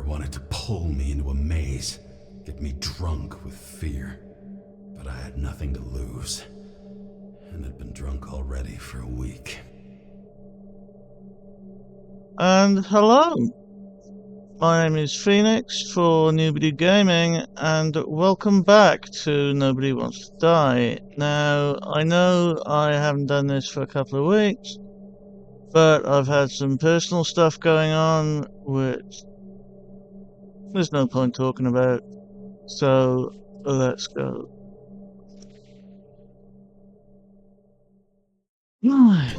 wanted to pull me into a maze, get me drunk with fear. But I had nothing to lose, and had been drunk already for a week. And hello, my name is Phoenix for Nobody Gaming, and welcome back to Nobody Wants to Die. Now, I know I haven't done this for a couple of weeks, but I've had some personal stuff going on which there's no point talking about, so let's go. Right.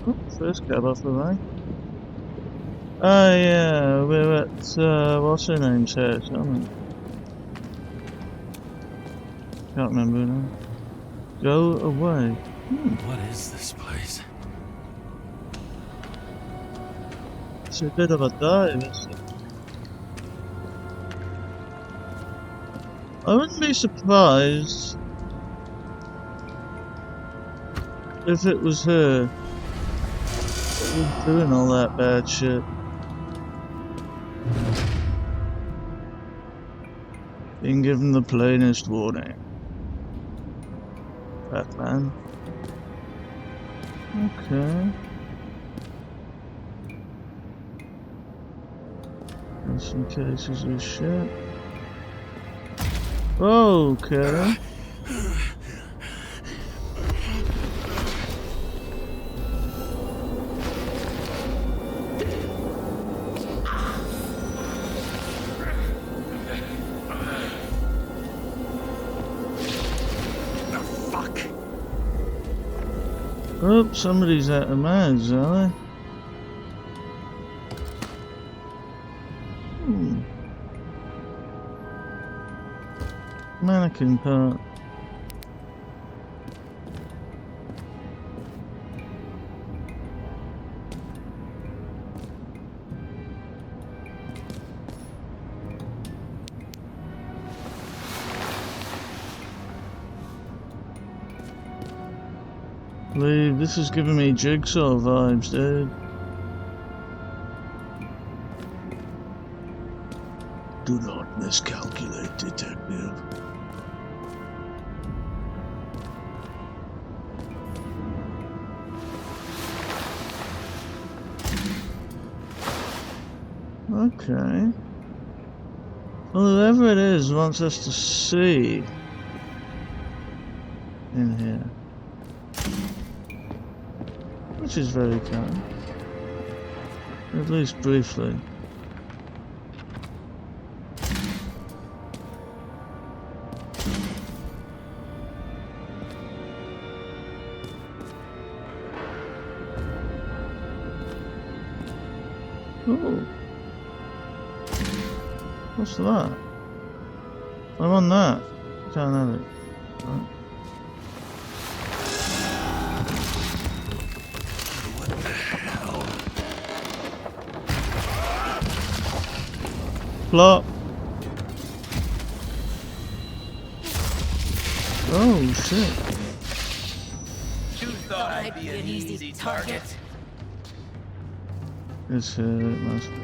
Oh, first cab off the line. Yeah, we're at, what's her name's house, aren't we? Can't remember now. Go away. What is this place? It's a bit of a dive, isn't it? I wouldn't be surprised if it was her that was doing all that bad shit. Being given the plainest warning. Batman. Okay. Got some cases of shit. Okay. Oh, somebody's out of meds, are they? Mannequin part. Leave. This is giving me Jigsaw vibes, dude. Do not miscalculate, detective. Okay. Well, whoever it is wants us to see in here. Which is very kind. At least briefly. Oh. What's that? I want that. Can't have it. Right. Plop. Oh shit. You thought I'd be an easy target? It's here, it must be.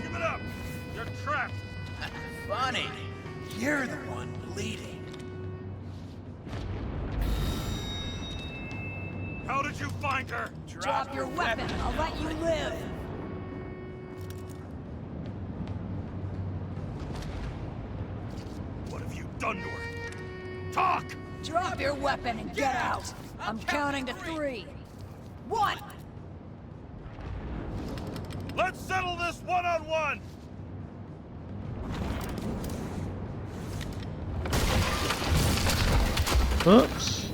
Give it up! You're trapped! Funny. You're the one bleeding. How did you find her? Drop your weapon. I'll let you live. What have you done to her? Talk! Drop your weapon and get out. I'm counting to 3. 1. Let's settle this one-on-one! Oops.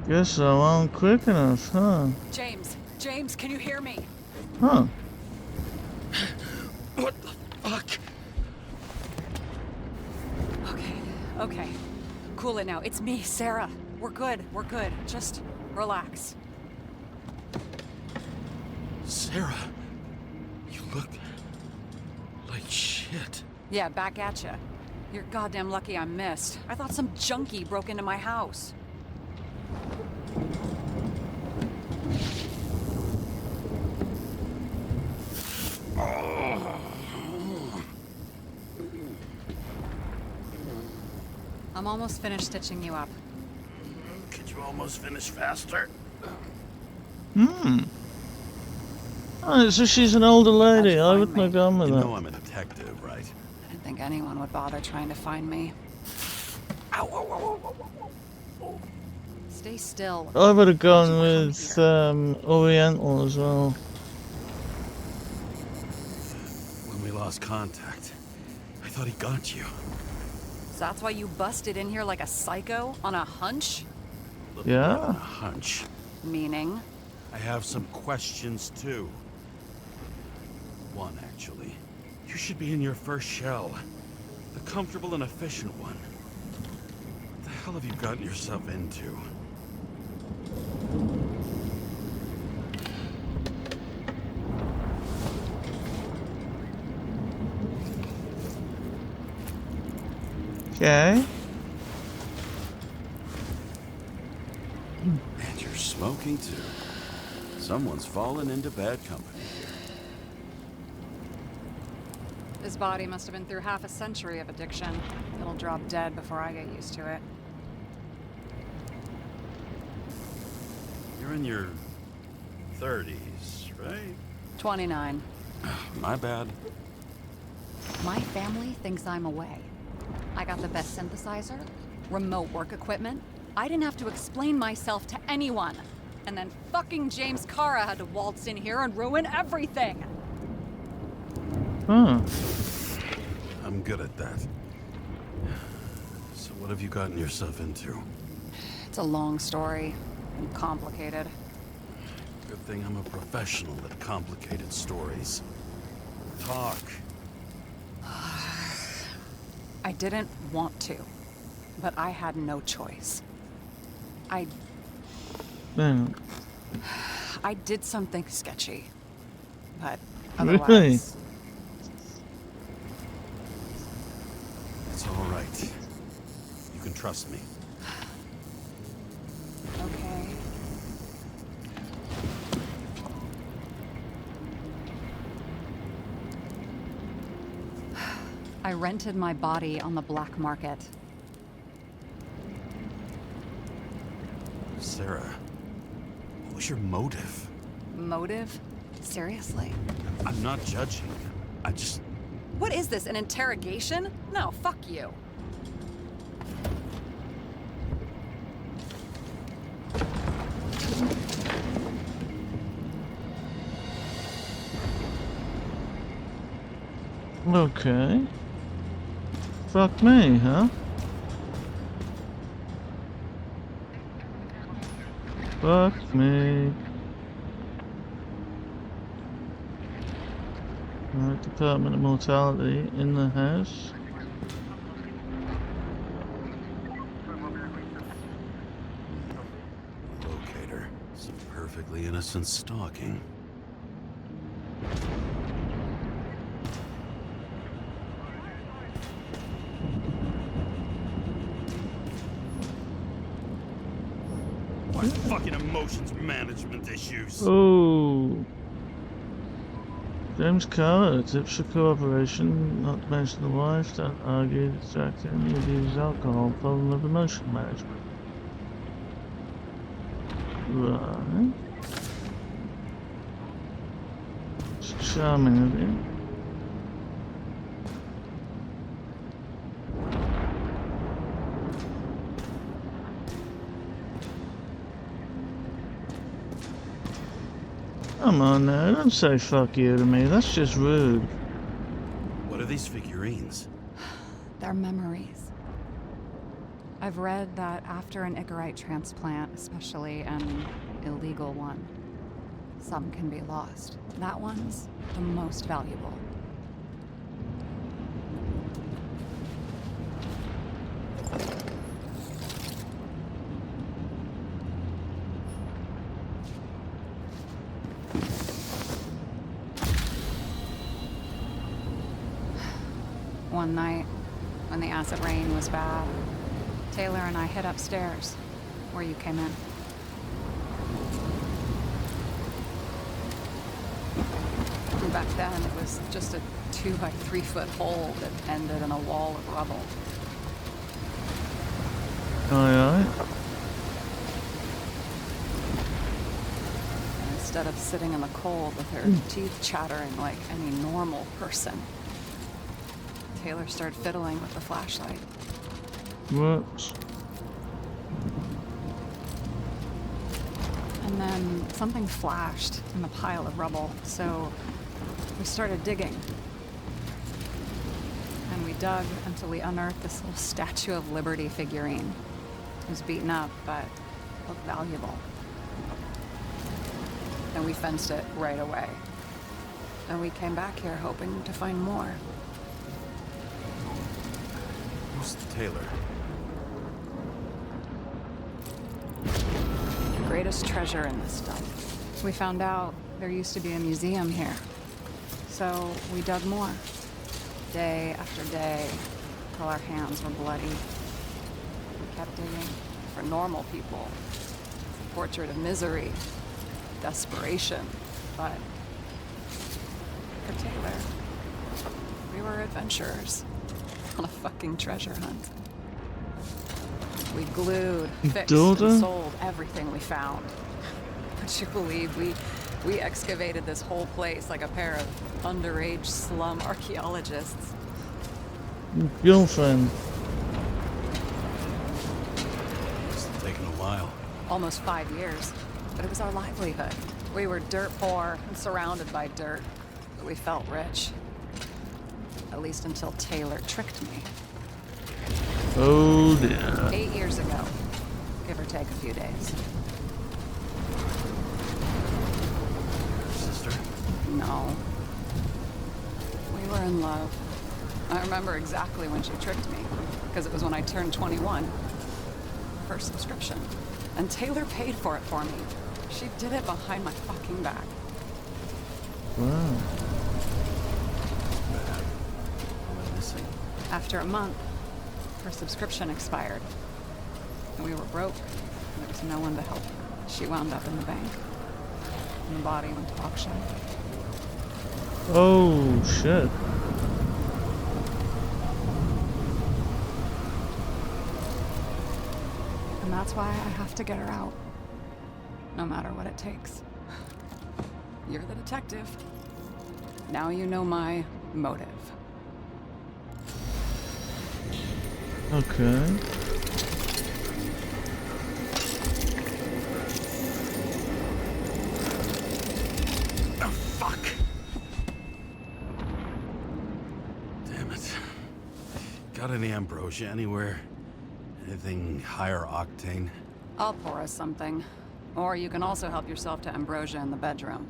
Guess I wasn't quick enough, huh? James, can you hear me? Huh. What the fuck? Okay. Cool it now. It's me, Sarah. We're good. Just relax. Sarah, you look like shit. Yeah, back at ya. You're goddamn lucky I missed. I thought some junkie broke into my house. I'm almost finished stitching you up. Could you almost finish faster? Hmm. Oh, so she's an older lady. That's I fine, wouldn't have mate. gone with You that. know I'm a detective, right? I didn't think anyone would bother trying to find me. Ow, ow, ow, ow, ow, ow. Stay still. I would have gone Why'd you with come here? Oriental as well. When we lost contact, I thought he got you. So that's why you busted in here like a psycho on a hunch? Look, Yeah. I'm on a hunch. Meaning? I have some questions too. One, actually. You should be in your first shell. The comfortable and efficient one. What the hell have you gotten yourself into? Okay. And you're smoking too. Someone's fallen into bad company here. His body must have been through half a century of addiction. It'll drop dead before I get used to it. You're in your 30s, right? 29. My bad. My family thinks I'm away. I got the best synthesizer, remote work equipment. I didn't have to explain myself to anyone. And then fucking James Kara had to waltz in here and ruin everything. Huh. I'm good at that. So what have you gotten yourself into? It's a long story and complicated. Good thing I'm a professional at complicated stories. Talk. I didn't want to, but I had no choice. Man. I did something sketchy, but Really? otherwise, It's all right. You can trust me. okay. I rented my body on the black market. Sarah, what was your motive? Motive? Seriously? I'm not judging. I just... What is this, an interrogation? No, fuck you. Okay. Fuck me, huh? Fuck me. Alright, Department of Mortality in the house. Locator. Some perfectly innocent stalking. What fucking emotions management issues? Oh. James Carter, tips for cooperation, not to mention the wife, don't argue, distracting, use alcohol, problem of emotion management. Right. It's charming of you. Come on now, don't say fuck you to me, that's just rude. What are these figurines? They're memories. I've read that after an Icarite transplant, especially an illegal one, some can be lost. That one's the most valuable. One night, when the acid rain was bad, Taylor and I hid upstairs, where you came in. And back then, it was just a 2 by 3 foot hole that ended in a wall of rubble. Aye, And instead of sitting in the cold with her teeth chattering like any normal person, Taylor started fiddling with the flashlight. whoops. And then something flashed in the pile of rubble, so we started digging. And we dug until we unearthed this little Statue of Liberty figurine. It was beaten up, but looked valuable. And we fenced it right away. And we came back here hoping to find more. Who's Taylor? The greatest treasure in this dump. We found out there used to be a museum here. So we dug more. Day after day, till our hands were bloody. We kept digging for normal people. It's a portrait of misery, desperation, but for Taylor, we were adventurers on a fucking treasure hunt. We glued, fixed, Daughter? and sold everything we found. Would you believe we excavated this whole place like a pair of underage slum archaeologists? Girlfriend. Must have taken a while. Almost 5 years, but it was our livelihood. We were dirt poor and surrounded by dirt, but we felt rich. At least until Taylor tricked me. Oh dear. 8 years ago, give or take a few days. Sister? No. We were in love. I remember exactly when she tricked me, because it was when I turned 21. First subscription. And Taylor paid for it for me. She did it behind my fucking back. Wow. Went missing. After a month, her subscription expired. And we were broke. And there was no one to help her. She wound up in the bank. And the body went to auction. Oh shit. And that's why I have to get her out. No matter what it takes. You're the detective. Now you know my motive. Okay. Oh, fuck! Damn it. Got any ambrosia anywhere? Anything higher octane? I'll pour us something. Or you can also help yourself to ambrosia in the bedroom.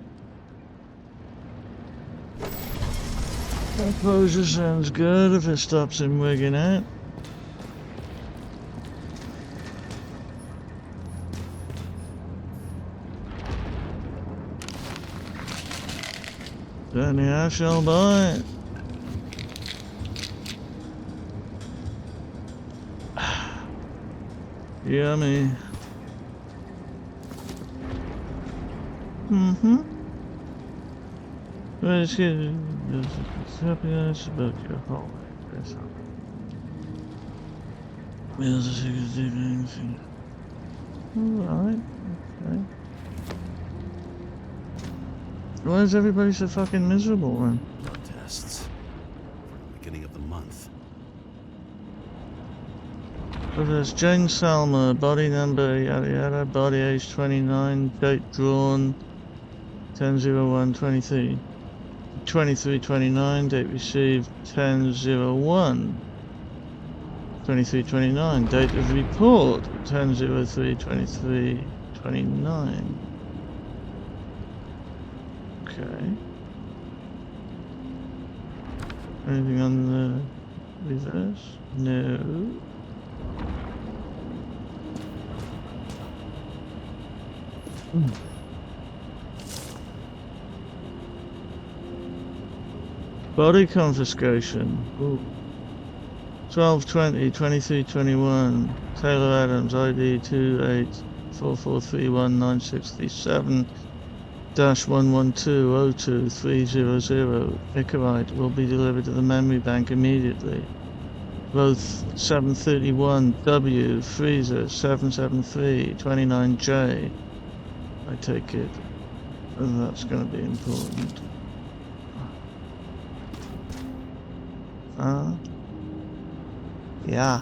Ambrosia sounds good if it stops him wigging out. Certainly I shall buy it. Yummy. Mm-hmm. Let's get happiness about your home. Alright, okay. Why is everybody so fucking miserable then? Blood tests. For the beginning of the month. So there's Jane Salma, body number yada yada, body age 29, date drawn 10/01/23. 23/29, date received 10/01. 23/29, date of report 10/03/23/29. Okay. Anything on the reverse? No. Body confiscation. Ooh. 1220 2321. Taylor Adams, ID 284431967 11202 Icarite will be delivered to the memory bank immediately. Both 731W Freezer 77329J. I take it that's going to be important. Yeah.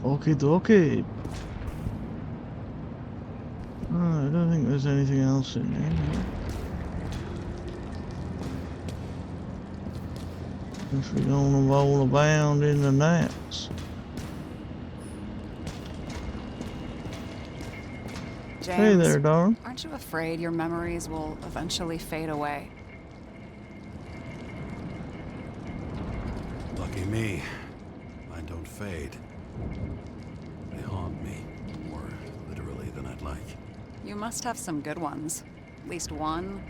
Okie dokie. I don't think there's anything else in here. If we're gonna roll around in the nets. James, Hey there, darling. aren't you afraid your memories will eventually fade away? Lucky me. Mine don't fade. They haunt me, more literally than I'd like. You must have some good ones. At least one.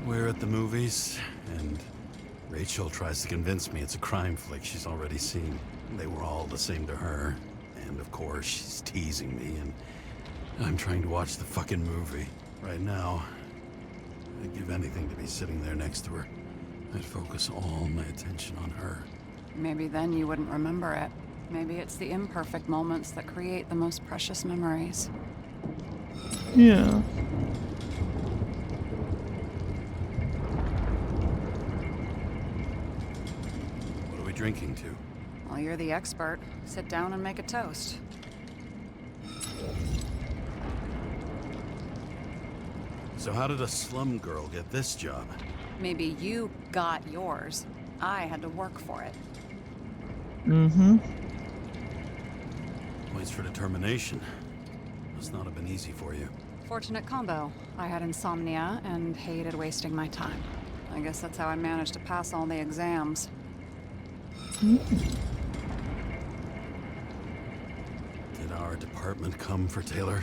We're at the movies, and Rachel tries to convince me it's a crime flick she's already seen. They were all the same to her. And of course, she's teasing me, and I'm trying to watch the fucking movie. Right now, I'd give anything to be sitting there next to her. I'd focus all my attention on her. Maybe then you wouldn't remember it. Maybe it's the imperfect moments that create the most precious memories. Yeah. What are we drinking to? Well, you're the expert. Sit down and make a toast. So how did a slum girl get this job? Maybe you got yours. I had to work for it. Mm-hmm. Points for determination. Must not have been easy for you. Fortunate combo. I had insomnia and hated wasting my time. I guess that's how I managed to pass all the exams. Did our department come for Taylor?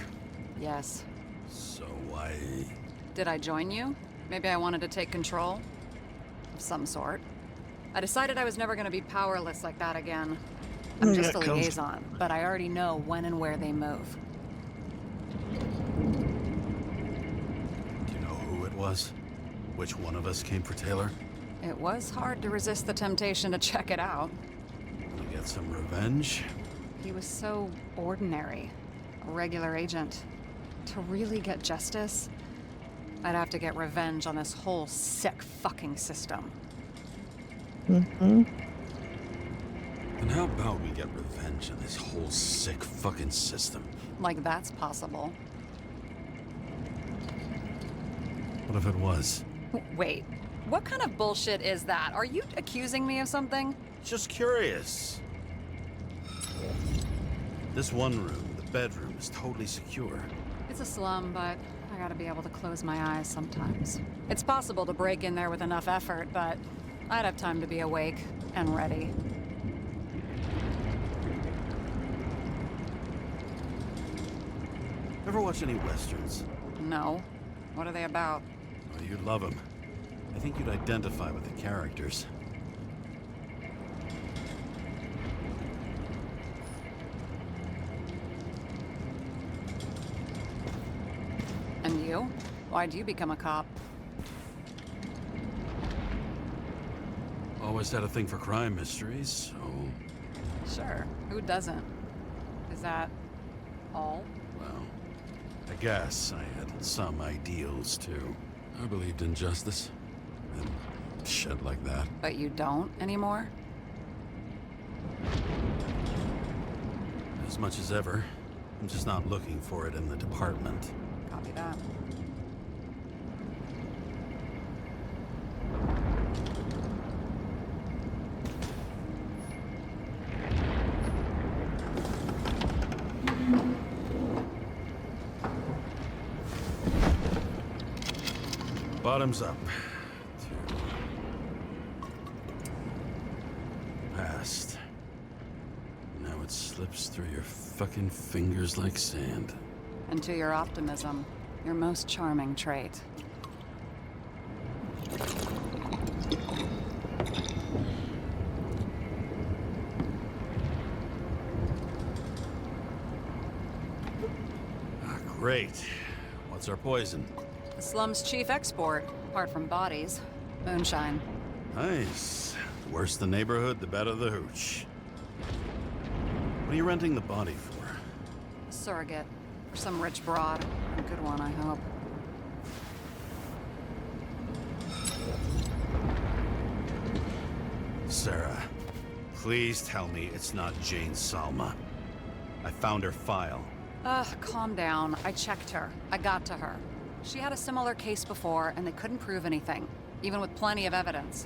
Yes. So why... Did I join you? Maybe I wanted to take control? Of some sort. I decided I was never going to be powerless like that again. I'm just a liaison, but I already know when and where they move. Do you know who it was? Which one of us came for Taylor? It was hard to resist the temptation to check it out. Wanna get some revenge? He was so ordinary. A regular agent. To really get justice, I'd have to get revenge on this whole sick fucking system. Mm-hmm. And how about we get revenge on this whole sick fucking system? Like that's possible. What if it was? Wait, what kind of bullshit is that? Are you accusing me of something? Just curious. This one room, the bedroom, is totally secure. It's a slum, but I gotta be able to close my eyes sometimes. It's possible to break in there with enough effort, but I'd have time to be awake and ready. Ever watch any westerns? No. What are they about? Oh, you'd love them. I think you'd identify with the characters. And you? Why'd you become a cop? Always had a thing for crime mysteries, so... Sure. Who doesn't? Is that all? Well, I guess I had some ideals, too. I believed in justice. And shit like that. But you don't anymore? As much as ever. I'm just not looking for it in the department. Copy that. Bottoms up. Past. Now it slips through your fucking fingers like sand. And to your optimism. Your most charming trait. Great. What's our poison? The slum's chief export, apart from bodies. Moonshine. Nice. The worse the neighborhood, the better the hooch. What are you renting the body for? Surrogate. For some rich broad. A good one, I hope. Sarah, please tell me it's not Jane Salma. I found her file. Ugh, calm down. I checked her. I got to her. She had a similar case before, and they couldn't prove anything, even with plenty of evidence.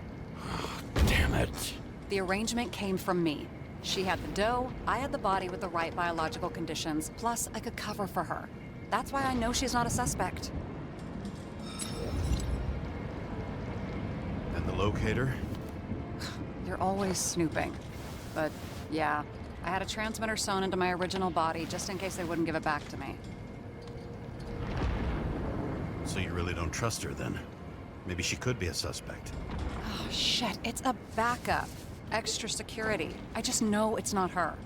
Damn it. The arrangement came from me. She had the dough, I had the body with the right biological conditions, plus I could cover for her. That's why I know she's not a suspect. And the locator? You're always snooping. But, yeah, I had a transmitter sewn into my original body just in case they wouldn't give it back to me. So you really don't trust her then? Maybe she could be a suspect. Oh, shit, it's a backup. Extra security. I just know it's not her.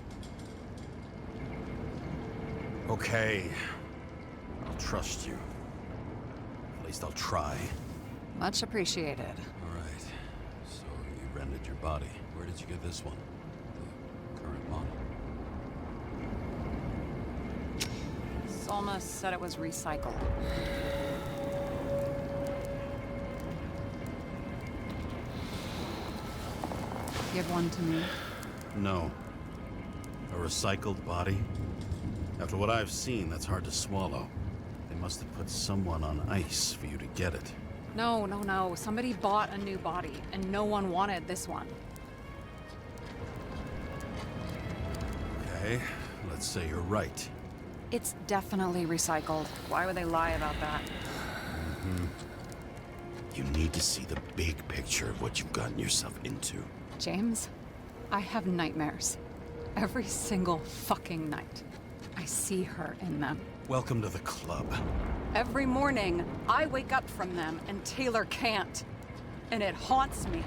Okay. I'll trust you. At least I'll try. Much appreciated. All right. So you rented your body. Where did you get this one? The current model. Salma said it was recycled. Give one to me. No. A recycled body? After what I've seen, that's hard to swallow. They must have put someone on ice for you to get it. No. Somebody bought a new body, and no one wanted this one. Okay, let's say you're right. It's definitely recycled. Why would they lie about that? You need to see the big picture of what you've gotten yourself into. James, I have nightmares. Every single fucking night. I see her in them. Welcome to the club. Every morning, I wake up from them and Taylor can't. And it haunts me.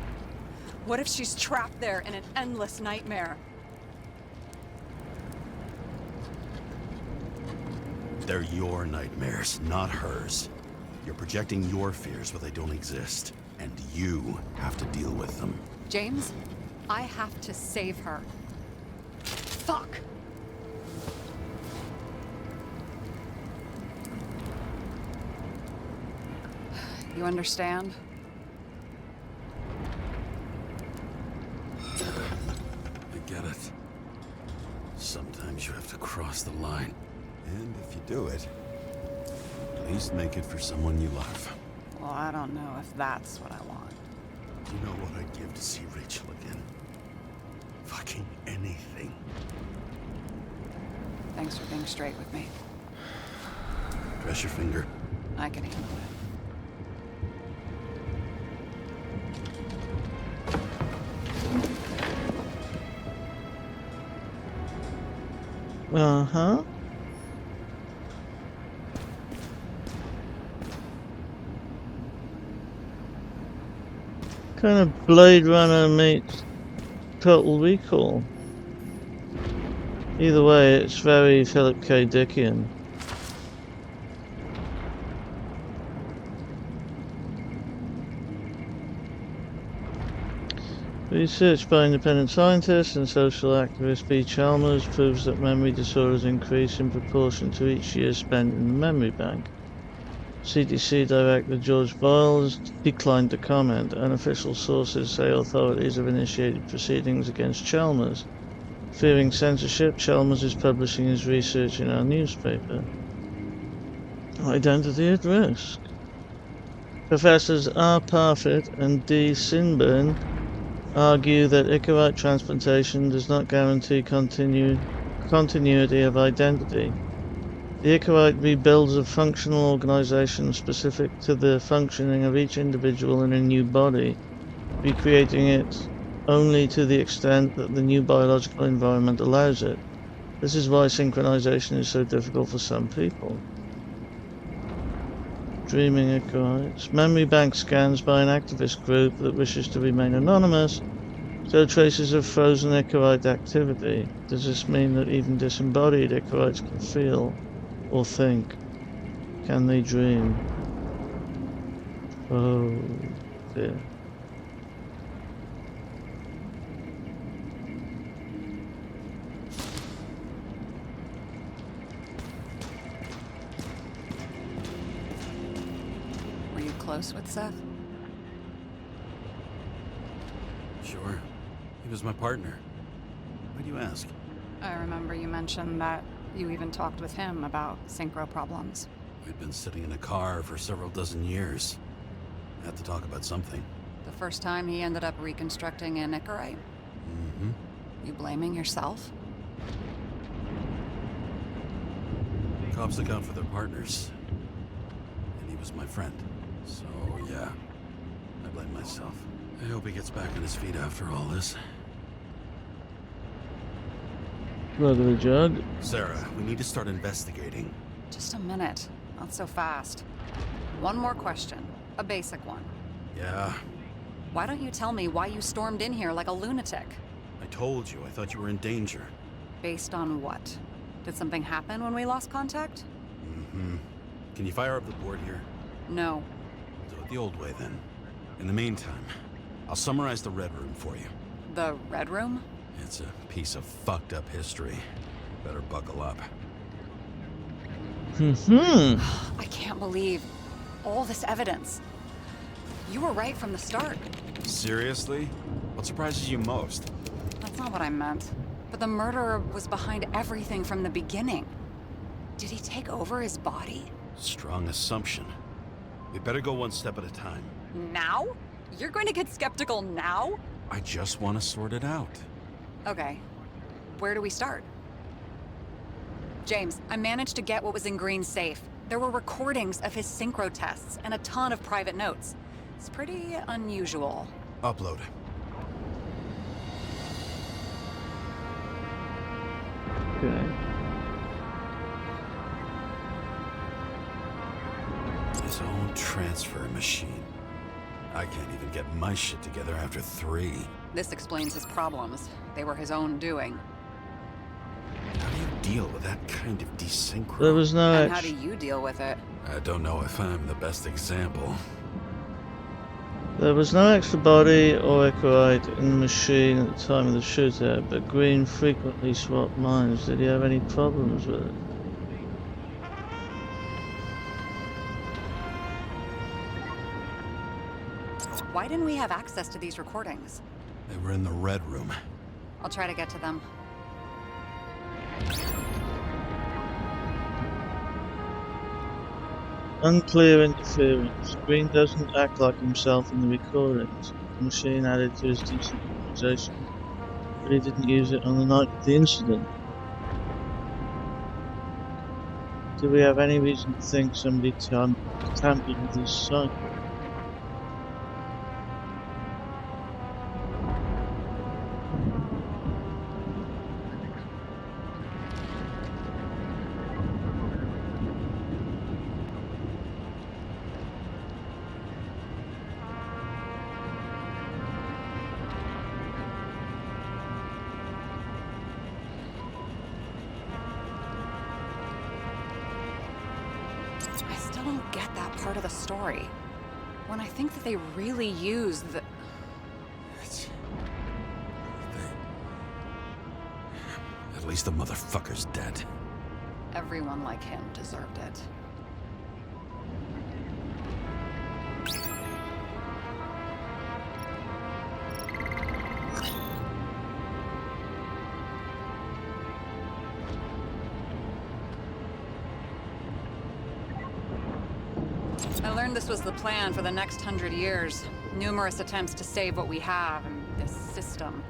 What if she's trapped there in an endless nightmare? They're your nightmares, not hers. You're projecting your fears where they don't exist, and you have to deal with them. James, I have to save her. Fuck! You understand? I get it. Sometimes you have to cross the line. And if you do it, at least make it for someone you love. Well, I don't know if that's what I want. You know what I'd give to see Rachel again? Fucking anything. Thanks for being straight with me. Press your finger. I can handle it. Uh-huh. Kind of Blade Runner meets Total Recall. Either way, it's very Philip K. Dickian. Research by independent scientist and social activist B. Chalmers proves that memory disorders increase in proportion to each year spent in the memory bank. CDC Director George Boyles declined to comment. Unofficial sources say authorities have initiated proceedings against Chalmers. Fearing censorship, Chalmers is publishing his research in our newspaper. Identity at risk. Professors R. Parfit and D. Sinburn argue that Icarite transplantation does not guarantee continuity of identity. The Icarite rebuilds a functional organization specific to the functioning of each individual in a new body, recreating it only to the extent that the new biological environment allows it. This is why synchronization is so difficult for some people. Dreaming Ichorites. Memory bank scans by an activist group that wishes to remain anonymous show traces of frozen Ichorite activity. Does this mean that even disembodied Ichorites can feel or think? Can they dream? Oh dear. Were you close with Seth? Sure. He was my partner. Why do you ask? I remember you mentioned that you even talked with him about synchro problems. We'd been sitting in a car for several dozen years. Had to talk about something. The first time he ended up reconstructing an Ichorite? Mm-hmm. You blaming yourself? Cops look out for their partners. And he was my friend. So, yeah. I blame myself. I hope he gets back on his feet after all this. Plug of the jug. Sarah, we need to start investigating. Just a minute. Not so fast. One more question. A basic one. Yeah, Why don't you tell me why you stormed in here like a lunatic? I told you. I thought you were in danger. Based on what? Did something happen when we lost contact? Mm-hmm. Can you fire up the board here? No. Do it the old way, then. In the meantime, I'll summarize the Red Room for you. The Red Room? It's a piece of fucked up history. Better buckle up. I can't believe all this evidence. You were right from the start. Seriously? What surprises you most? That's not what I meant. But the murderer was behind everything from the beginning. Did he take over his body? Strong assumption. We better go one step at a time. Now? You're going to get skeptical now? I just want to sort it out. Okay. Where do we start? James, I managed to get what was in Green's safe. There were recordings of his synchro tests and a ton of private notes. It's pretty unusual. Upload. Okay. His own transfer machine. I can't even get my shit together after 3. This explains his problems. They were his own doing. How do you deal with that kind of desynchro? There was no And how do you deal with it? I don't know if I'm the best example. There was no extra body or Ichorite in the machine at the time of the shootout, but Green frequently swapped minds. Did he have any problems with it? Why didn't we have access to these recordings? They were in the Red Room. I'll try to get to them. Unclear interference. Green doesn't act like himself in the recordings. The machine added to his desynchronization, but he didn't use it on the night of the incident. Do we have any reason to think somebody tampered with his sight? I still don't get that part of the story. When I think that they really used the... At least the motherfucker's dead. Everyone like him deserved it. I learned this was the plan for the next 100 years. Numerous attempts to save what we have in this system.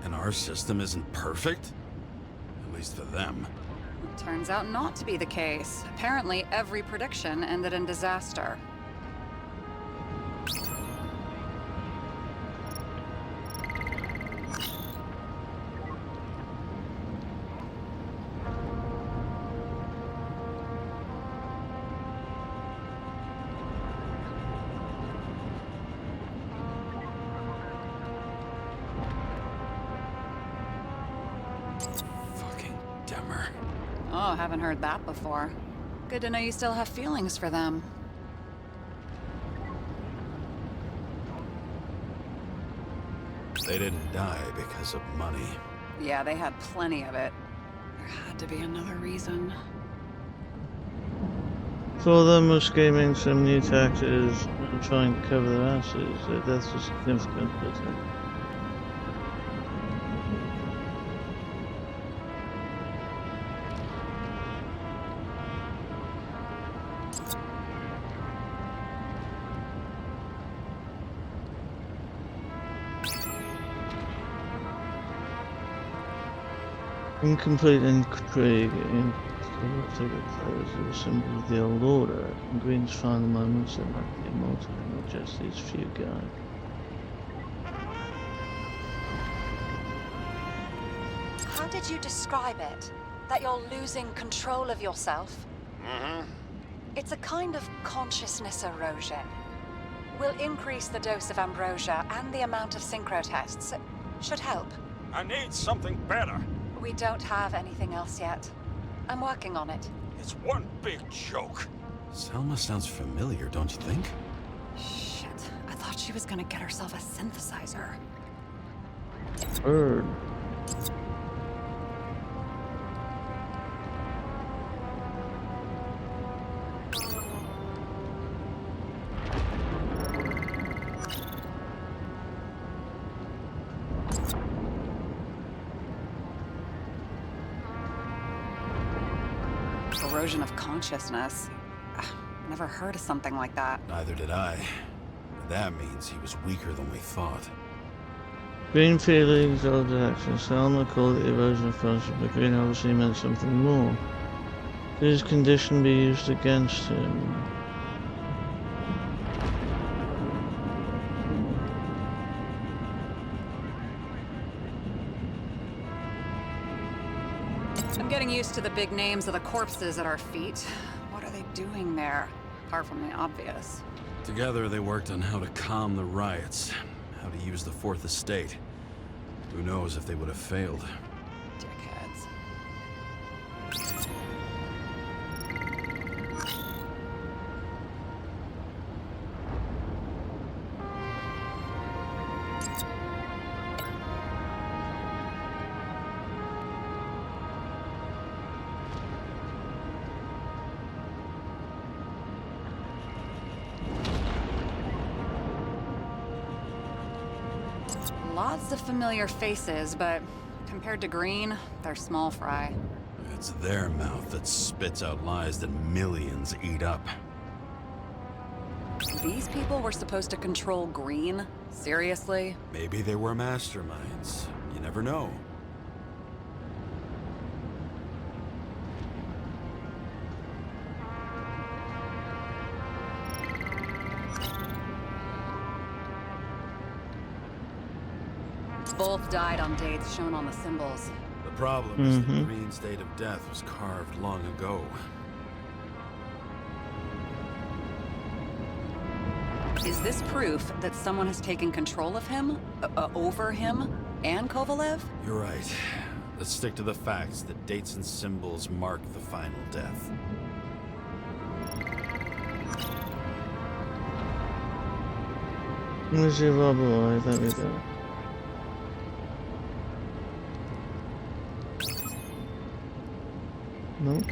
And our system isn't perfect? At least for them. Turns out not to be the case. Apparently, every prediction ended in disaster. Oh, haven't heard that before. Good to know you still have feelings for them. They didn't die because of money. Yeah, they had plenty of it. There had to be another reason. For them were scheming some new taxes and trying to cover their asses. Their deaths were significant, but incomplete intrigue in the clothes of a symbol of the old order, and Green's final moments that might be immortal, not just these few guys. How did you describe it? That you're losing control of yourself? It's a kind of consciousness erosion. We'll increase the dose of ambrosia and the amount of synchro tests. Should help. I need something better. We don't have anything else yet. I'm working on it. It's one big joke. Selma sounds familiar, don't you think? Shit. I thought she was gonna get herself a synthesizer. Bird. Erosion of consciousness. Never heard of something like that. Neither did I. That means he was weaker than we thought. Green feelings of the action. Selma called it erosion of conscience, but Green obviously meant something more. Could his condition be used against him? I'm getting used to the big names of the corpses at our feet. What are they doing there? Apart from the obvious. Together they worked on how to calm the riots, how to use the Fourth Estate. Who knows if they would have failed. Dickheads. Lots of familiar faces, but compared to Green, they're small fry. It's their mouth that spits out lies that millions eat up. These people were supposed to control Green? Seriously? Maybe they were masterminds. You never know. Both died on dates shown on the symbols. The problem is the Green's date of death was carved long ago. Is this proof that someone has taken control of him? Over him? And Kovalev? You're right. Let's stick to the facts that dates and symbols mark the final death. Where's your rubber eye? There we go. Nope.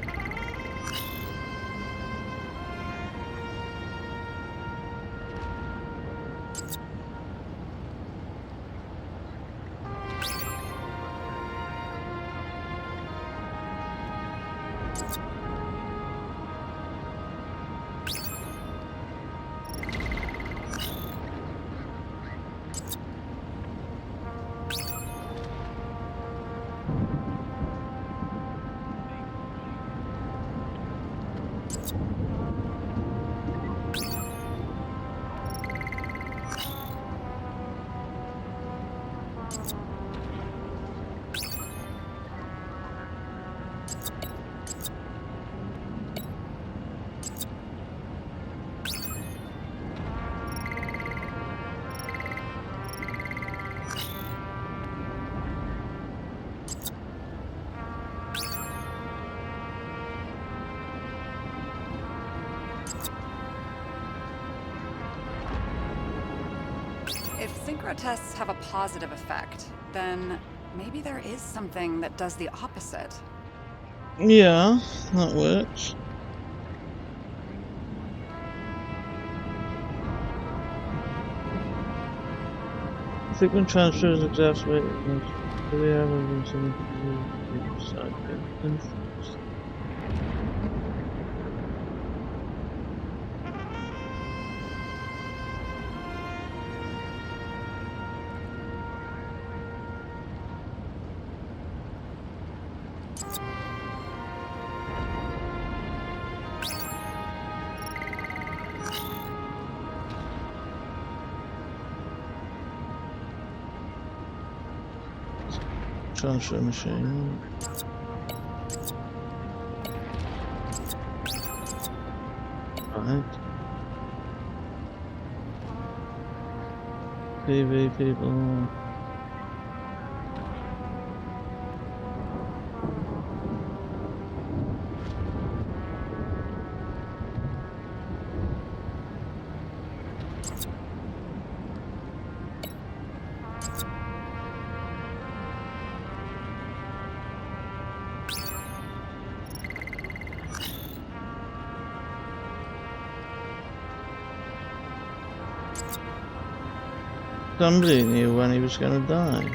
If synchro tests have a positive effect, then maybe there is something that does the opposite. Yeah, that works. Frequent transfers exacerbate the evidence of the side influence. Transfer machine. Right. PV people. Somebody knew when he was going to die.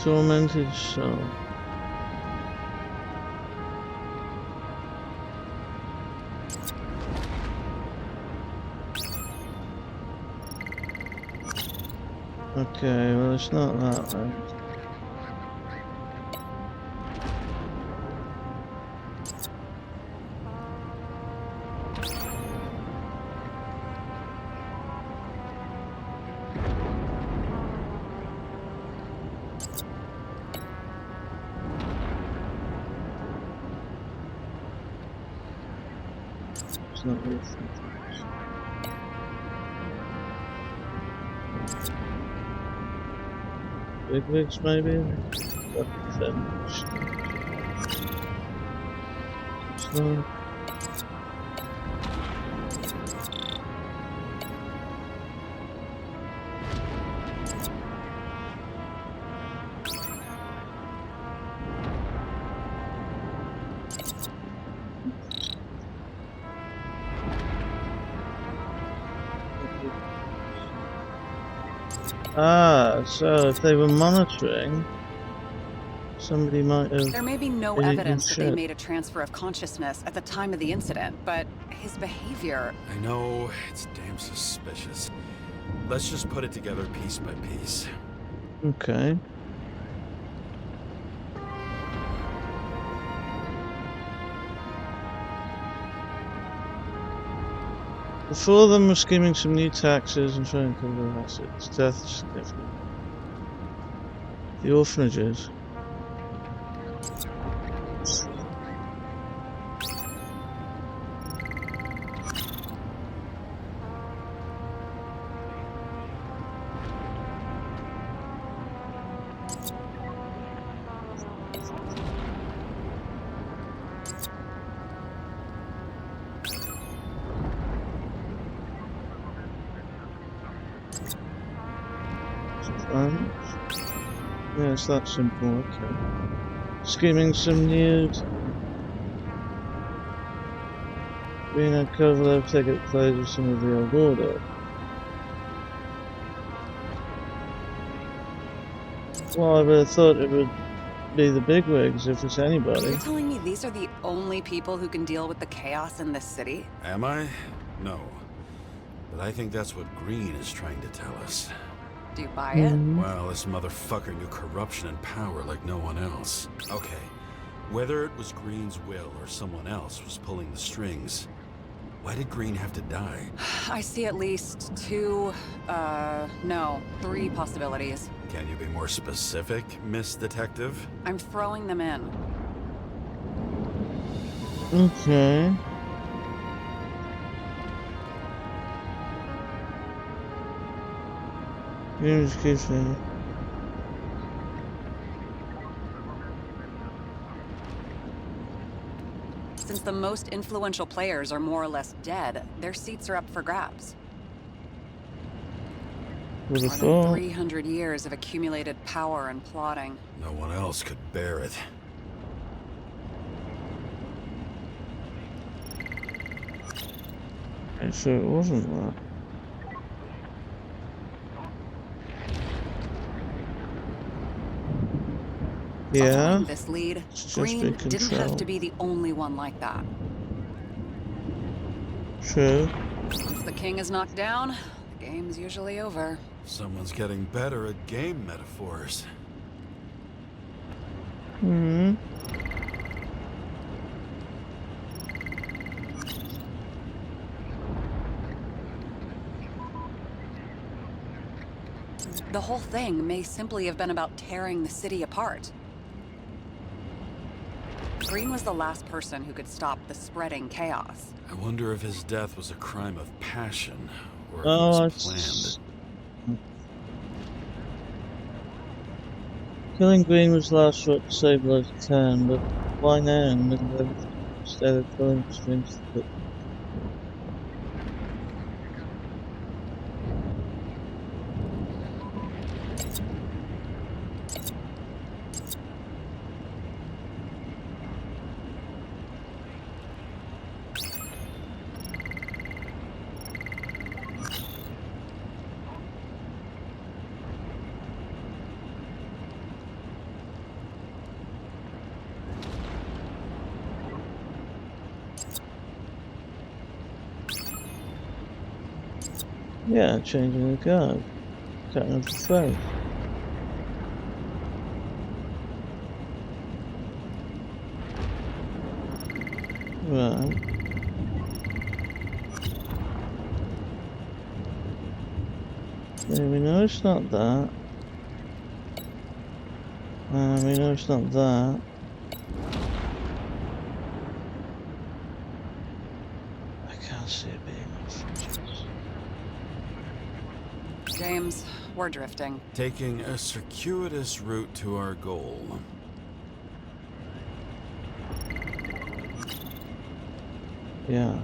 Tormented soul. Okay, well it's not that way. It's not this. Big wigs maybe? It's not. Ah, so if they were monitoring, somebody might have... There may be no They didn't evidence that they shit. made a transfer of consciousness at the time of the incident, but his behavior... I know, it's damn suspicious. Let's just put it together piece by piece. Okay. The four of them were scheming some new taxes and trying to cover their assets. Death is significant. The orphanages. Yeah, it's that simple, okay. Scheming some news. Being a Kovalev ticket plays with some of the old order. Well, I would have thought it would be the bigwigs if it's anybody. You're telling me these are the only people who can deal with the chaos in this city? Am I? No. But I think that's what Green is trying to tell us. Do you buy it? Well, this motherfucker knew corruption and power like no one else. Okay, Whether it was Green's will or someone else was pulling the strings, why did Green have to die? I see at least two, no, three possibilities. Can you be more specific, Miss Detective? I'm throwing them in. Okay. Green's kissing. Since the most influential players are more or less dead, their seats are up for grabs. Would have More than thought. 300 years of accumulated power and plotting. No one else could bear it. Okay, so it wasn't that. Yeah. Following this lead, It's just Green been didn't have control. to be the only one like that. True. Once the king is knocked down, the game's usually over. Someone's getting better at game metaphors. Hmm. The whole thing may simply have been about tearing the city apart. Green was the last person who could stop the spreading chaos. I wonder if his death was a crime of passion, or if Oh, it was planned. it's... Killing Green was the last shot to stabilize the town, but why now in the middle of everything instead of killing the strings? Yeah, changing the guard. Cutting off the face. Right. Yeah, we know it's not that. We know it's not that. I can't see it being refugees. James, we're drifting. Taking a circuitous route to our goal. Yeah.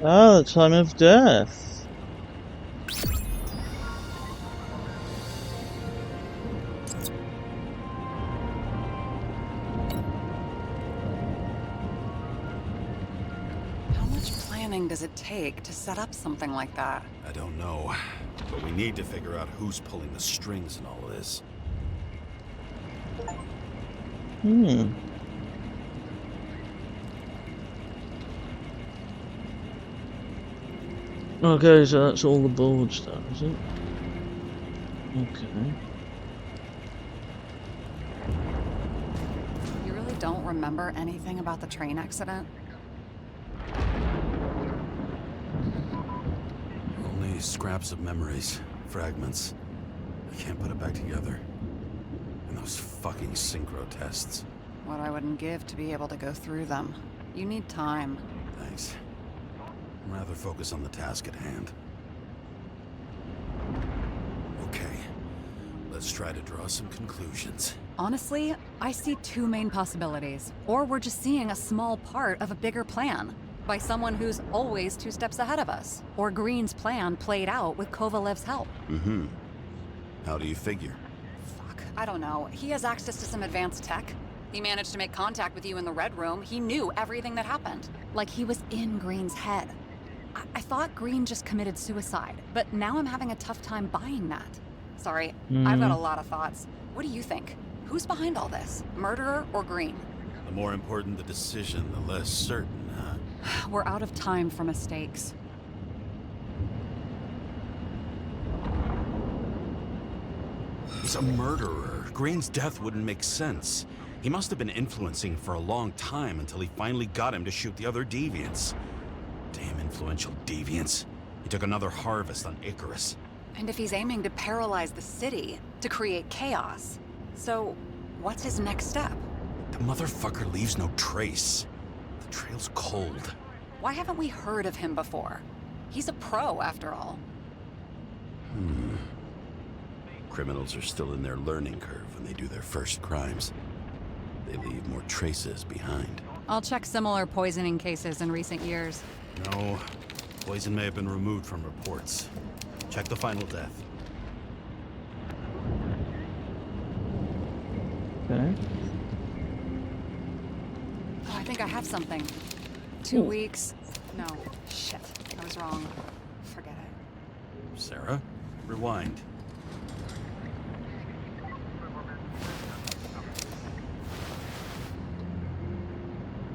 Ah, the time of death. How much planning does it take to set up something like that? I don't know, but we need to figure out who's pulling the strings in all of this. Hmm. Okay, so that's all the boards done, is it? Okay. You really don't remember anything about the train accident? Only scraps of memories, fragments. I can't put it back together. And those fucking synchro tests. What I wouldn't give to be able to go through them. You need time. Thanks. I'd rather focus on the task at hand. Okay, let's try to draw some conclusions. Honestly, I see two main possibilities. Or we're just seeing a small part of a bigger plan by someone who's always 2 steps ahead of us. Or Green's plan played out with Kovalev's help. Mm-hmm. How do you figure? Fuck, I don't know. He has access to some advanced tech. He managed to make contact with you in the Red Room. He knew everything that happened. Like he was in Green's head. I thought Green just committed suicide, but now I'm having a tough time buying that. Sorry, I've got a lot of thoughts. What do you think? Who's behind all this? Murderer or Green? The more important the decision, the less certain, huh? We're out of time for mistakes. He's a murderer. Green's death wouldn't make sense. He must have been influencing for a long time until he finally got him to shoot the other deviants. Damn influential deviants. He took another harvest on Icarus. And if he's aiming to paralyze the city, to create chaos, so what's his next step? The motherfucker leaves no trace. The trail's cold. Why haven't we heard of him before? He's a pro, after all. Criminals are still in their learning curve when they do their first crimes. They leave more traces behind. I'll check similar poisoning cases in recent years. No, poison may have been removed from reports. Check the final death. Okay. Oh, I think I have something. 2 weeks. No, shit. I was wrong. Forget it. Sarah, rewind.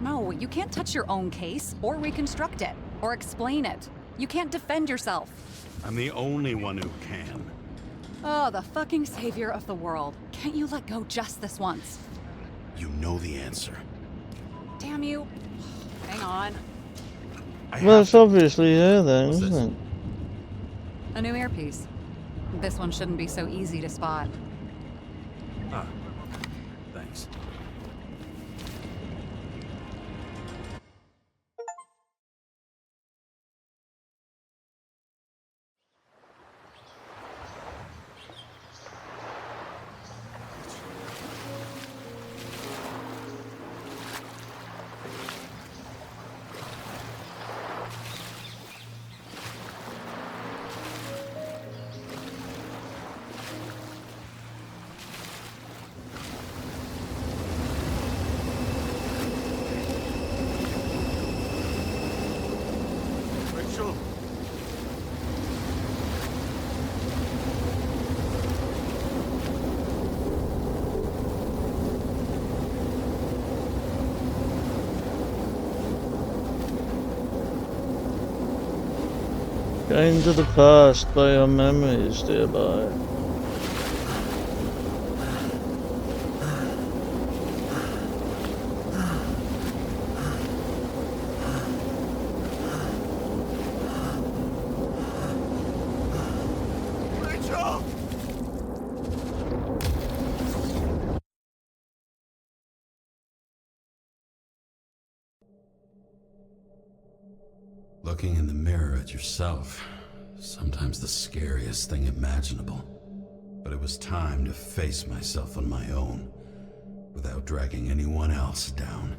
No, you can't touch your own case, or reconstruct it, or explain it. You can't defend yourself. I'm the only one who can. Oh, the fucking savior of the world. Can't you let go just this once? You know the answer. Damn you. Hang on. Well, it's obviously her then, What's isn't this? it? A new earpiece. This one shouldn't be so easy to spot. Ah, thanks. Rachel. Going to the past by your memories, dear boy. Rachel! Looking in the mirror at yourself, sometimes the scariest thing imaginable. But it was time to face myself on my own, without dragging anyone else down.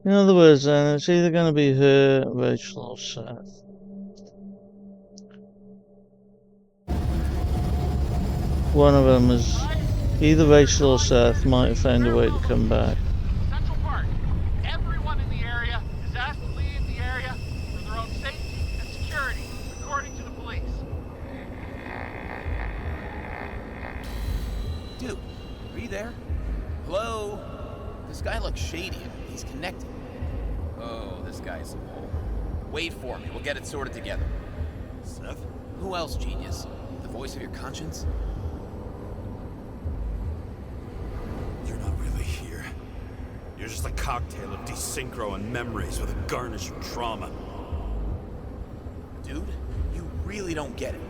In other words, then, it's either going to be her, Rachel, or Seth. One of them is either Rachel or Seth might find a way to come back. Central Park. Everyone in the area is asked to leave the area for their own safety and security, according to the police. Dude, are you there? Hello? This guy looks shady. He's connected. Oh, this guy's a mole. Wait for me. We'll get it sorted together. Seth? Who else, genius? The voice of your conscience? You're not really here. You're just a cocktail of desynchro and memories with a garnish of trauma. Dude, you really don't get it.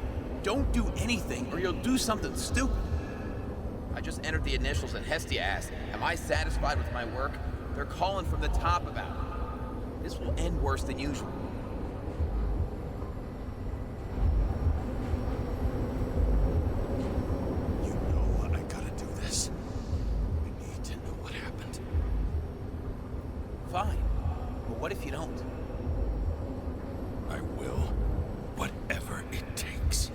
Don't do anything or you'll do something stupid. I just entered the initials and Hestia asked, am I satisfied with my work? They're calling from the top about it. This will end worse than usual. You know I gotta do this. I need to know what happened. Fine. But what if you don't? I will. Whatever it takes.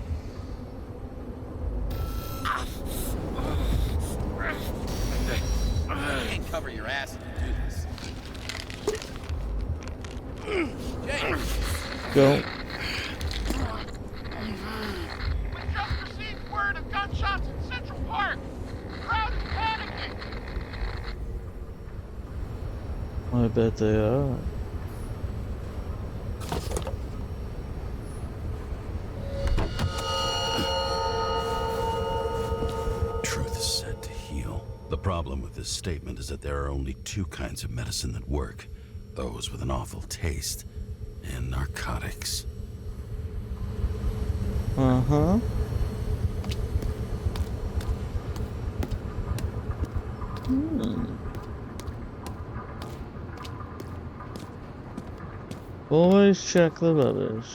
You can't cover your ass if you do this. James! Go. We just I bet they are. Truth is said to heal. The problem with this statement is that there are only two kinds of medicine that work. Those with an awful taste and narcotics. Uh-huh. Always check the rubbish.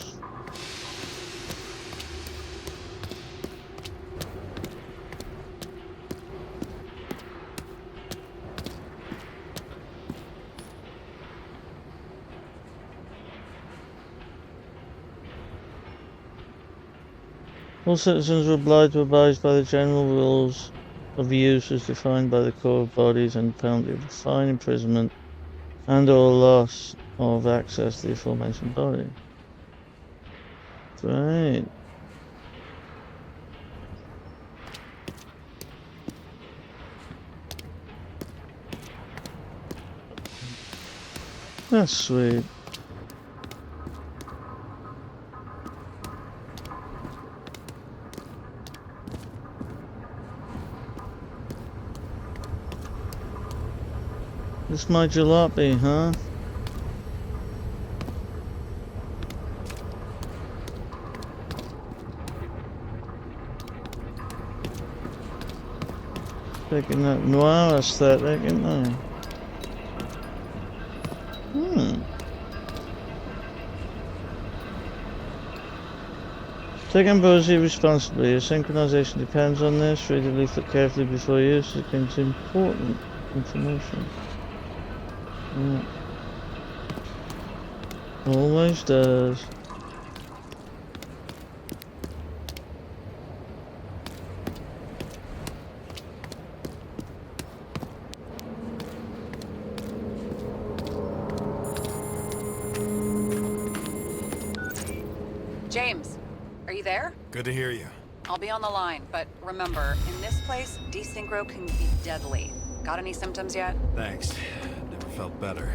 All citizens are obliged to abide by the general rules of use as defined by the Corps of Bodies and penalty of fine, imprisonment, and/or loss of access to the aforementioned body. Great. That's sweet. This my jalopy, huh? Taking that noir aesthetic, isn't I? Take ambrosia responsibly. Your synchronization depends on this. Read the leaflet carefully before use. It contains important information. Yeah. Always does. James, are you there? Good to hear you. I'll be on the line, but remember, in this place, desynchro can be deadly. Got any symptoms yet? Thanks. Never felt better.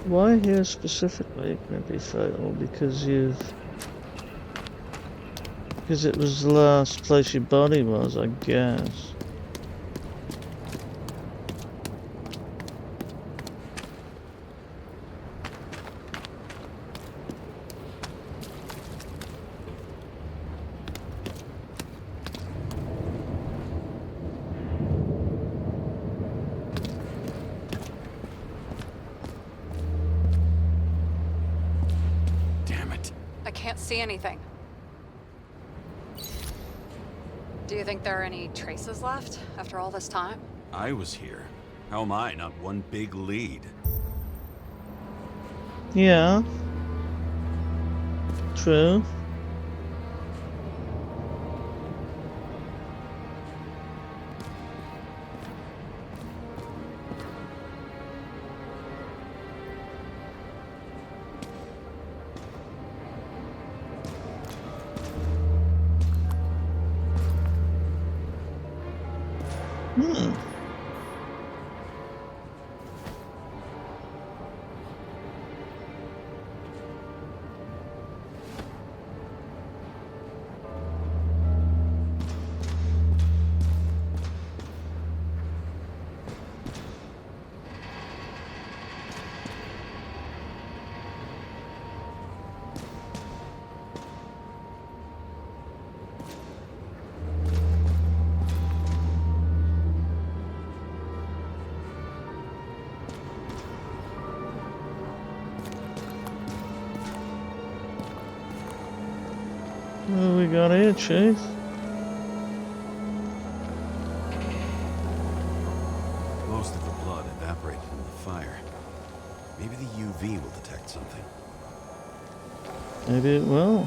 Why here specifically can it be fatal? Because it was the last place your body was, I guess. Damn it. I can't see anything. Do you think there are any traces left after all this time? I was here. How am I not one big lead? Yeah. True. What do we got here, Chief? Most of the blood evaporated in the fire. Maybe the UV will detect something. Maybe it will.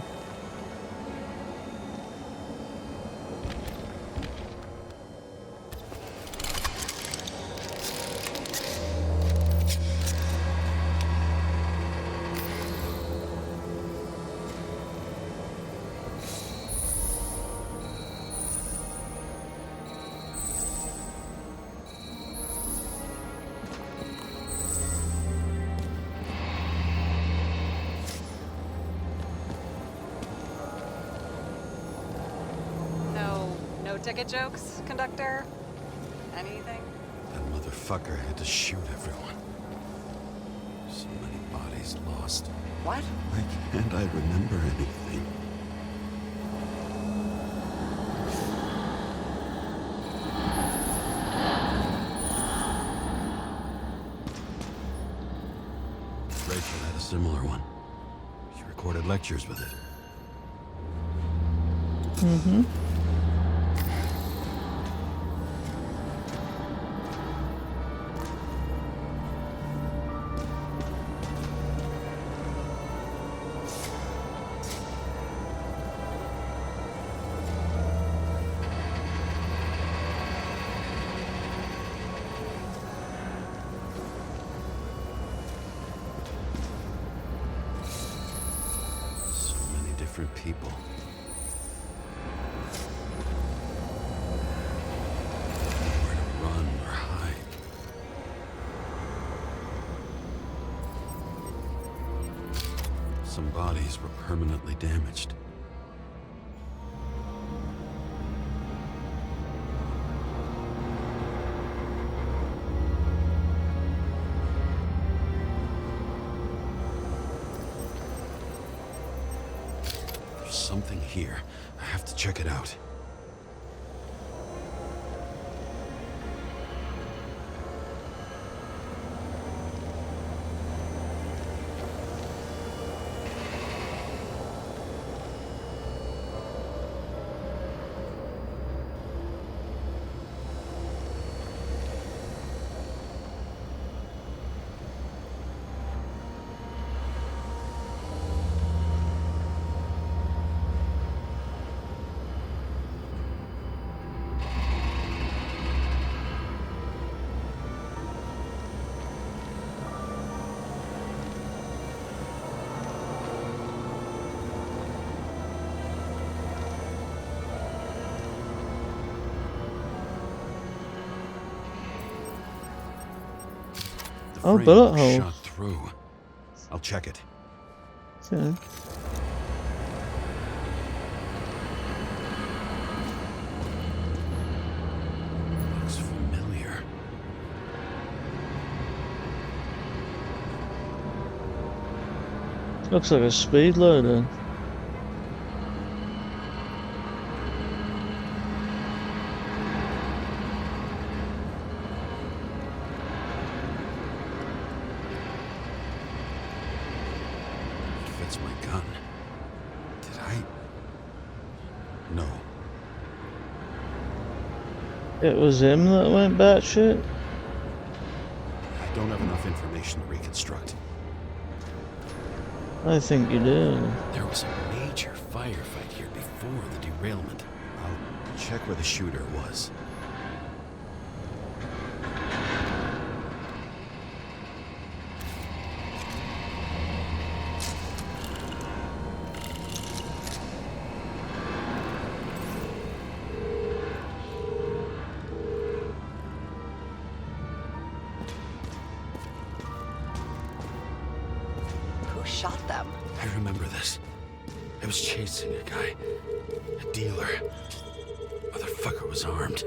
ticket jokes, conductor? Anything? That motherfucker had to shoot everyone. So many bodies lost. What? Why can't I remember anything? Rachel had a similar one. She recorded lectures with it. Mm-hmm. So many different people. Nowhere to run or hide. Some bodies were permanently damaged. There's something here. I have to check it out. The Oh, frame bullet was hole. shot through. I'll check it. Okay. Looks familiar. Looks like a speed loader. It fits my gun. Did I? No. It was him that went batshit? I don't have enough information to reconstruct. I think you do. There was a major firefight here before the derailment. I'll check where the shooter was. Who shot them? I remember this. I was chasing a guy. A dealer. Motherfucker was armed.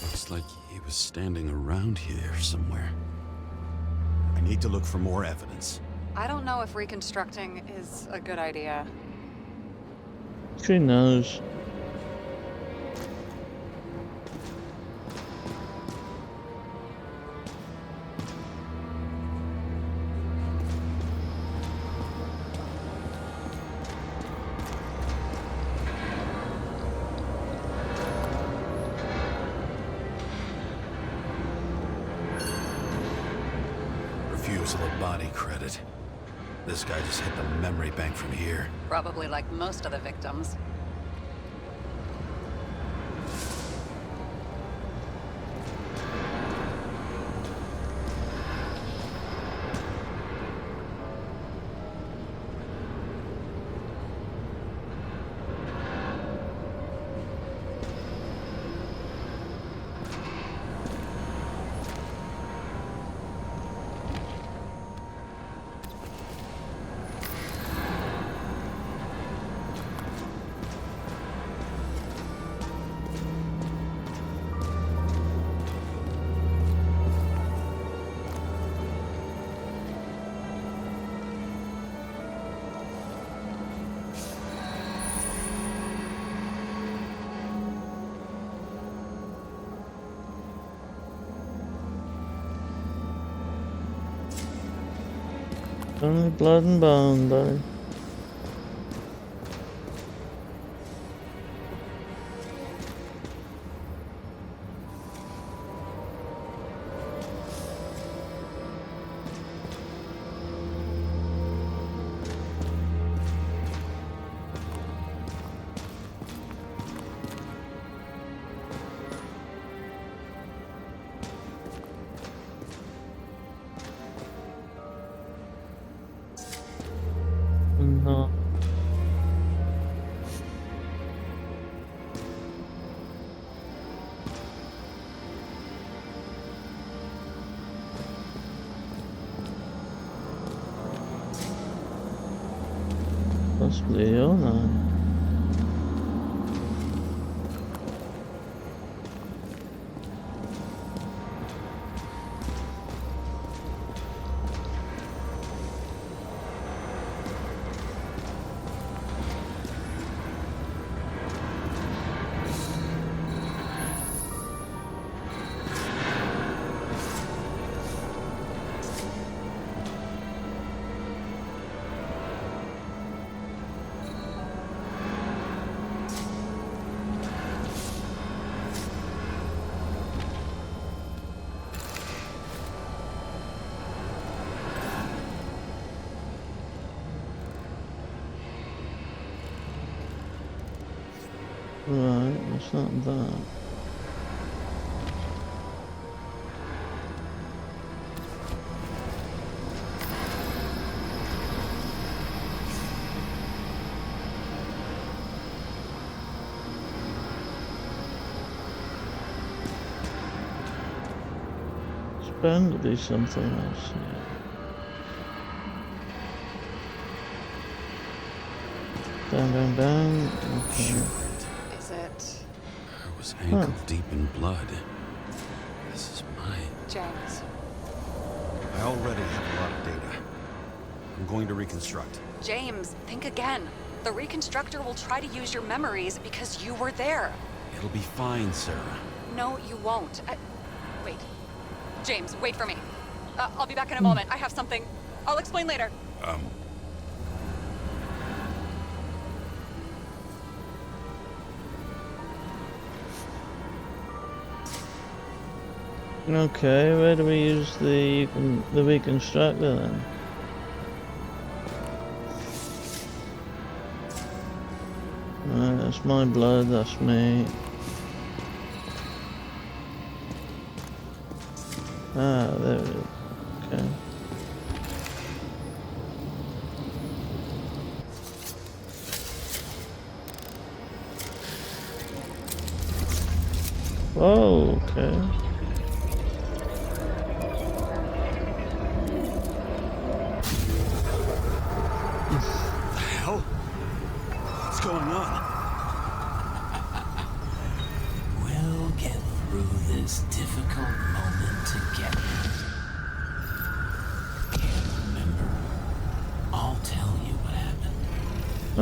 Looks like he was standing around here somewhere. I need to look for more evidence. I don't know if reconstructing is a good idea. She knows. Refusal of body credit. This guy just hit the memory bank from here. Probably like most of the victims. Only blood and bone, buddy. No. Possibly you're not. Right, it's not that. It's bound to be something else here. Bang, bang, bang. Okay. Is it I was ankle deep in blood. This is mine. James? I already have a lot of data. I'm going to reconstruct. James, think again. The reconstructor will try to use your memories because you were there. It'll be fine, Sarah. No, you won't. Wait. James, wait for me. I'll be back in a moment. I have something. I'll explain later. Okay, where do we use the reconstructor then? Right, that's my blood, that's me. Ah, there it is. Okay. Whoa, okay. Hell? What's going on? We'll get through this difficult moment together. Can't remember? I'll tell you what happened.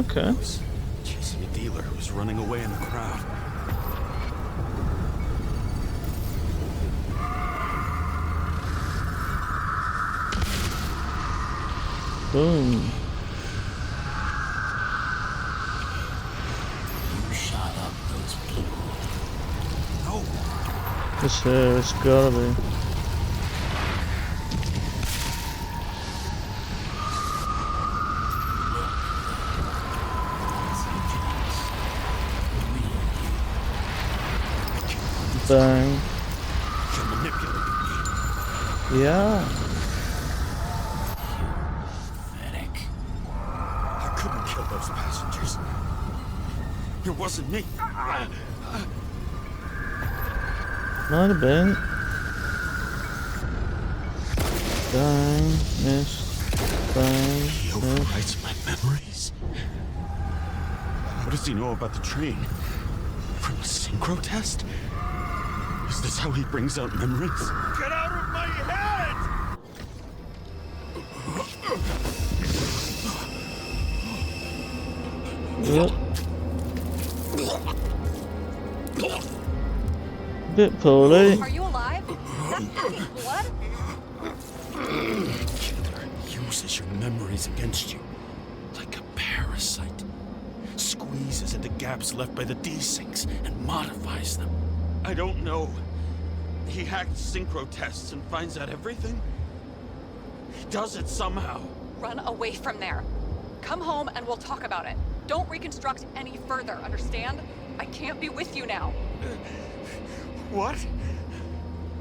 Okay. I was chasing a dealer who was running away in the crowd. Boom. You shot up those people. No! It's gotta be. Bang. You're manipulating me. Yeah. Pathetic. I couldn't kill those passengers. It wasn't me. Might have been. Bang. Missed. Bang. He Missed. overwrites my memories. What does he know about the train? From a synchro test? Is this how he brings out memories? Get out of my head! Yep. Bit poorly. Are you alive? Is that fucking blood? Killer uses your memories against you, like a parasite. Squeezes into gaps left by the desyncs and modifies them. I don't know. He hacked synchro tests and finds out everything? He does it somehow. Run away from there. Come home and we'll talk about it. Don't reconstruct any further, understand? I can't be with you now. What?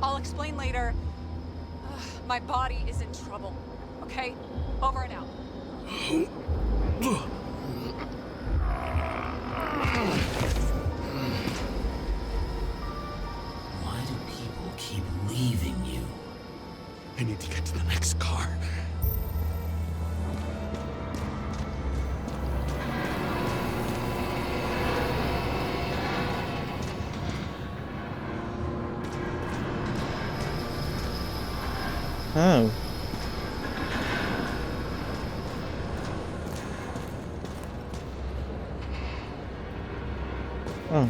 I'll explain later. My body is in trouble. Okay? Over and out. Why do people keep leaving you? I need to get to the next car. How? Oh.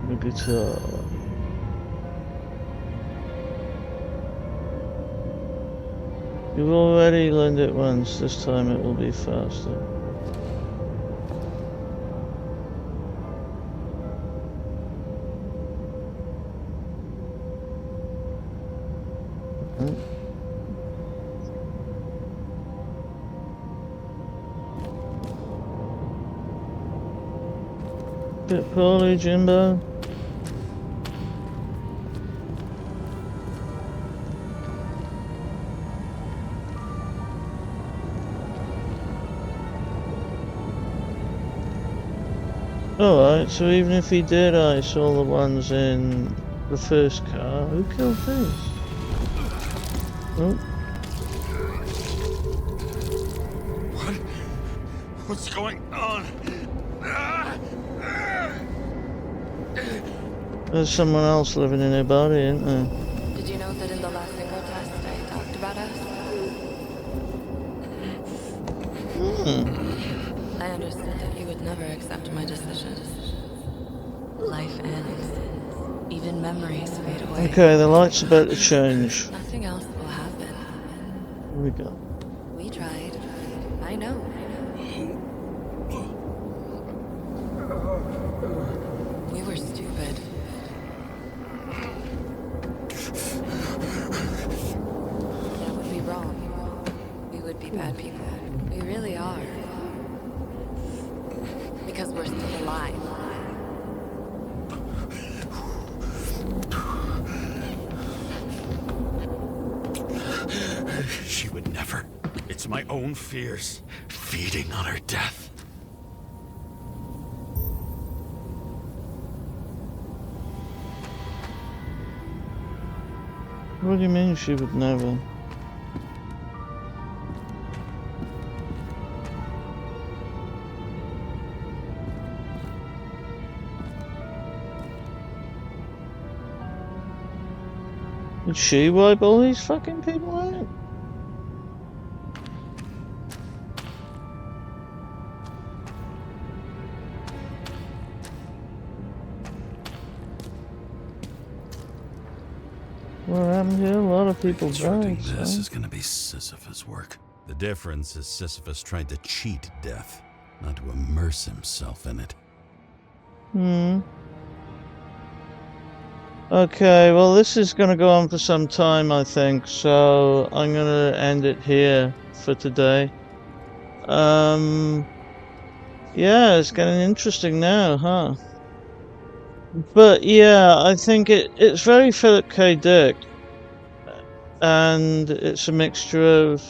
The guitar. You've already learned it once, this time it will be faster. Bit poorly, Jimbo. Alright, so even if he did ice all the ones in the first car, who killed this? Oh. What's going on? There's someone else living in her body, isn't there? Did you know that in the last synchro test I talked about us? I understood that you would never accept my decisions. Life ends. Even memories fade away. Okay, the light's about to change. Nothing else will happen. Here we go. We tried. I know. We were stupid. That would be wrong. We would be bad people. We really are. Because we're still alive. She would never. It's my own fears feeding on her death. What do you mean she would never? Did she wipe all these fucking people out? What happened here? A lot of people Constructing died. this So. is gonna be Sisyphus work. The difference is Sisyphus tried to cheat death, not to immerse himself in it. Okay, well this is gonna go on for some time, I think, so I'm gonna end it here for today. Yeah, it's getting interesting now, huh? But yeah, I think it's very Philip K. Dick, and it's a mixture of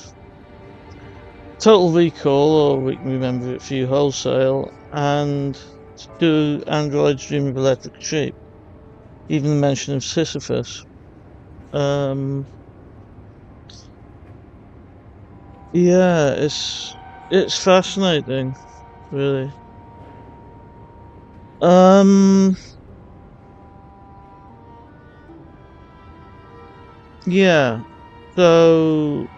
Total Recall, or We Can Remember It For You Wholesale, and Do Androids Dream of Electric Sheep. Even the mention of Sisyphus. Yeah, it's fascinating, really. Yeah. So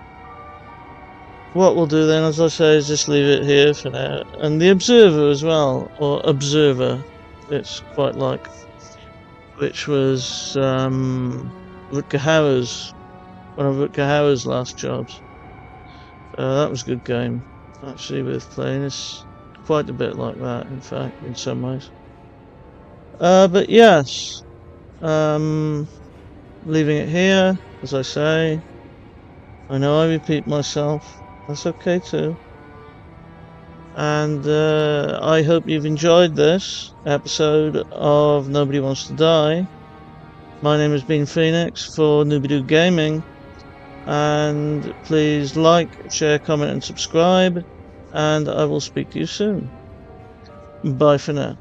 what we'll do then, as I say, is just leave it here for now. And the Observer as well, or Observer, it's quite like, which was Rutger Hauer's, one of Rutger Hauer's last jobs. That was a good game, actually, with playing. It's quite a bit like that, in fact, in some ways. But yes, leaving it here, as I say. I know I repeat myself. That's okay too. And I hope you've enjoyed this episode of Nobody Wants to Die. My name has been Phoenix for Noobidoo Gaming. And please like, share, comment and subscribe. And I will speak to you soon. Bye for now.